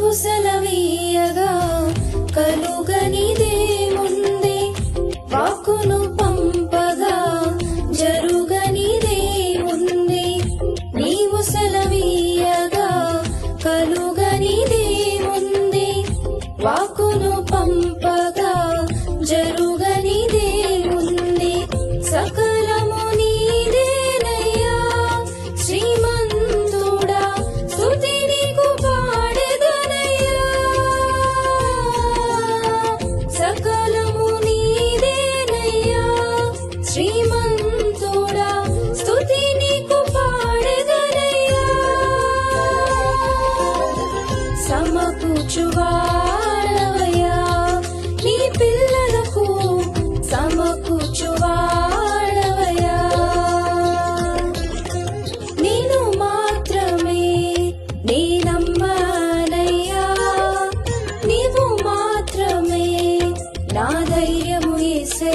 నీవు సెలవీయగా కలుగనిదేముంది, వాక్కును పంపగా జరుగనిదేముంది. నీవు సెలవీయగా కలుగనిదేముంది, వాక్కును పంపగా జరుగనిదేముంది. సకలము నీదేనయ్యా శ్రీమంతుడా, స్తుతి నీకు పాడెదనయ్యా. సకలము నీదేనయ్యా శ్రీమంతుడా, స్తుతి నీకు పాడెదనయ్యా. సమకూర్చువాడవయ్యా నీ పిల్లలకు, సమకూర్చువాడవయ్యా. నేను మాత్రమే నీ నమ్మానయ్యా, నీవు మాత్రమే నా ధైర్యము యేసయ్యా.